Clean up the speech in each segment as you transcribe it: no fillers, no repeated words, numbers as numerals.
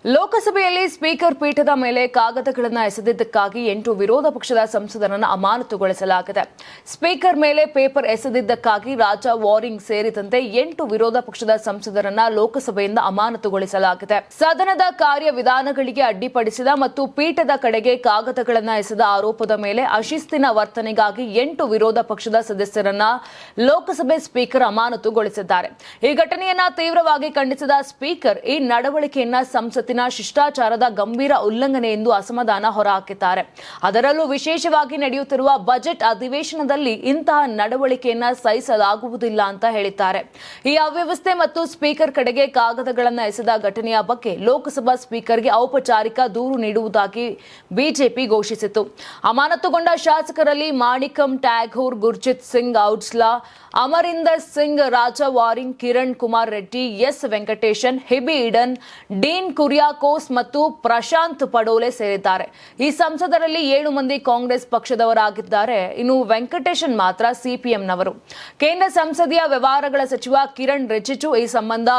ಲೋಕಸಭೆಯಲ್ಲಿ ಸ್ಪೀಕರ್ ಪೀಠದ ಮೇಲೆ ಕಾಗದಗಳನ್ನು ಎಸೆದಿದ್ದಕ್ಕಾಗಿ 8 ವಿರೋಧ ಪಕ್ಷದ ಸಂಸದರನ್ನು ಅಮಾನತುಗೊಳಿಸಲಾಗಿದೆ. ಸ್ಪೀಕರ್ ಮೇಲೆ ಪೇಪರ್ ಎಸೆದಿದ್ದಕ್ಕಾಗಿ ರಾಜಾ ವಾರಿಂಗ್ ಸೇರಿದಂತೆ 8 ವಿರೋಧ ಪಕ್ಷದ ಸಂಸದರನ್ನ ಲೋಕಸಭೆಯಿಂದ ಅಮಾನತುಗೊಳಿಸಲಾಗಿದೆ. ಸದನದ ಕಾರ್ಯವಿಧಾನಗಳಿಗೆ ಅಡ್ಡಿಪಡಿಸಿದ ಮತ್ತು ಪೀಠದ ಕಡೆಗೆ ಕಾಗದಗಳನ್ನು ಎಸೆದ ಆರೋಪದ ಮೇಲೆ ಅಶಿಸ್ತಿನ ವರ್ತನೆಗಾಗಿ 8 ವಿರೋಧ ಪಕ್ಷದ ಸದಸ್ಯರನ್ನ ಲೋಕಸಭೆ ಸ್ಪೀಕರ್ ಅಮಾನತುಗೊಳಿಸಿದ್ದಾರೆ. ಈ ಘಟನೆಯನ್ನ ತೀವ್ರವಾಗಿ ಖಂಡಿಸಿದ ಸ್ಪೀಕರ್ ಈ ನಡವಳಿಕೆಯನ್ನ ಸಂಸತ್ತಿನ ಶಿಷ್ಟಾಚಾರದ ಗಂಭೀರ ಉಲ್ಲಂಘನೆ ಎಂದು ಅಸಮಾಧಾನ ಹೊರಹಾಕಿದ್ದಾರೆ. ಅದರಲ್ಲೂ ವಿಶೇಷವಾಗಿ ನಡೆಯುತ್ತಿರುವ ಬಜೆಟ್ ಅಧಿವೇಶನದಲ್ಲಿ ಇಂತಹ ನಡವಳಿಕೆಯನ್ನ ಸಹಿಸಲಾಗುವುದಿಲ್ಲ ಅಂತ ಹೇಳಿದ್ದಾರೆ. ಈ ಅವ್ಯವಸ್ಥೆ ಮತ್ತು ಸ್ಪೀಕರ್ ಕಡೆಗೆ ಕಾಗದಗಳನ್ನು ಎಸೆದ ಘಟನೆಯ ಬಗ್ಗೆ ಲೋಕಸಭಾ ಸ್ಪೀಕರ್ಗೆ ಔಪಚಾರಿಕ ದೂರು ನೀಡುವುದಾಗಿ ಬಿಜೆಪಿ ಘೋಷಿಸಿತು. ಅಮಾನತುಗೊಂಡ ಶಾಸಕರಲ್ಲಿ ಮಾಣಿಕಂ ಟ್ಯಾಗೂರ್, ಗುರ್ಜಿತ್ ಸಿಂಗ್ ಔಡ್ಸ್ಲಾ, ಅಮರಿಂದರ್ ಸಿಂಗ್, ರಾಜಾ ವಾರಿಂಗ್, ಕಿರಣ್ ಕುಮಾರ್ ರೆಡ್ಡಿ, ಎಸ್ ವೆಂಕಟೇಶನ್, ಹಿಬಿ ಈಡನ್, ಡೀನ್ ಕುರಿಯಾಕೋಸ್ ಮತ್ತು ಪ್ರಶಾಂತ್ ಪಡೋಲೆ ಸೇರಿದ್ದಾರೆ. ಈ ಸಂಸದರಲ್ಲಿ 7 ಮಂದಿ ಕಾಂಗ್ರೆಸ್ ಪಕ್ಷದವರಾಗಿದ್ದಾರೆ. ಇನ್ನು ವೆಂಕಟೇಶನ್ ಮಾತ್ರ ಸಿಪಿಎಂನವರು. ಕೇಂದ್ರ ಸಂಸದೀಯ ವ್ಯವಹಾರಗಳ ಸಚಿವ ಕಿರಣ್ ರಿಜಿಜು ಈ ಸಂಬಂಧ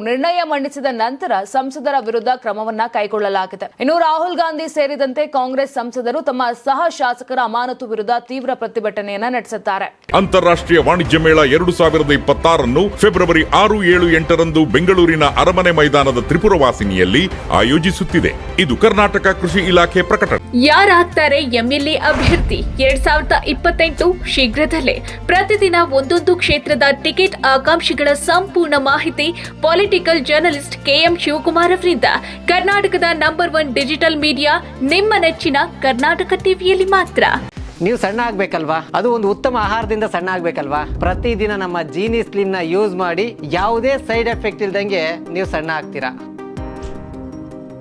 ನಿರ್ಣಯ ಮಂಡಿಸಿದ ನಂತರ ಸಂಸದರ ವಿರುದ್ಧ ಕ್ರಮವನ್ನ ಕೈಗೊಳ್ಳಲಾಗಿದೆ. ಇನ್ನು ರಾಹುಲ್ ಗಾಂಧಿ ಸೇರಿದಂತೆ ಕಾಂಗ್ರೆಸ್ ಸಂಸದರು ತಮ್ಮ ಸಹ ಶಾಸಕರ ಅಮಾನತು ವಿರುದ್ಧ ತೀವ್ರ ಪ್ರತಿಭಟನೆಯನ್ನ ನಡೆಸಿದ್ದಾರೆ. ಅಂತಾರಾಷ್ಟ್ರೀಯ ವಾಣಿಜ್ಯ ಮೇಳ 2026 ಫೆಬ್ರವರಿ 6, 7, 8ರಂದು ಬೆಂಗಳೂರಿನ ಅರಮನೆ ಮೈದಾನದ ತ್ರಿಪುರವಾಸಿನಿಯಲ್ಲಿ ಆಯೋಜಿಸುತ್ತಿದೆ. ಇದು ಕರ್ನಾಟಕ ಕೃಷಿ ಇಲಾಖೆ ಪ್ರಕಟಣೆ. ಯಾರಾಗ್ತಾರೆ ಎಂಎಲ್ಎ ಅಭ್ಯರ್ಥಿ 2028 ಶೀಘ್ರದಲ್ಲೇ. ಪ್ರತಿದಿನ ಒಂದೊಂದು ಕ್ಷೇತ್ರದ ಟಿಕೆಟ್ ಆಕಾಂಕ್ಷಿಗಳ ಸಂಪೂರ್ಣ ಮಾಹಿತಿ ಪೊಲಿಟಿಕಲ್ ಜರ್ನಲಿಸ್ಟ್ ಕೆಎಂ ಶಿವಕುಮಾರ್ ಅವರಿಂದ. ಕರ್ನಾಟಕದ ನಂಬರ್ 1 ಡಿಜಿಟಲ್ ಮೀಡಿಯಾ ನಿಮ್ಮ ನೆಚ್ಚಿನ ಕರ್ನಾಟಕ ಟಿವಿಯಲ್ಲಿ ಮಾತ್ರ. ನೀವು ಸಣ್ಣ ಆಗ್ಬೇಕಲ್ವಾ? ಅದು ಒಂದು ಉತ್ತಮ ಆಹಾರದಿಂದ ಸಣ್ಣ ಆಗ್ಬೇಕಲ್ವಾ? ಪ್ರತಿದಿನ ನಮ್ಮ ಜೀನಿ ಸ್ಲಿಮ್ ನ ಯೂಸ್ ಮಾಡಿ ಯಾವುದೇ ಸೈಡ್ ಎಫೆಕ್ಟ್ ಇಲ್ದಂಗೆ ನೀವು ಸಣ್ಣ ಆಗ್ತೀರಾ.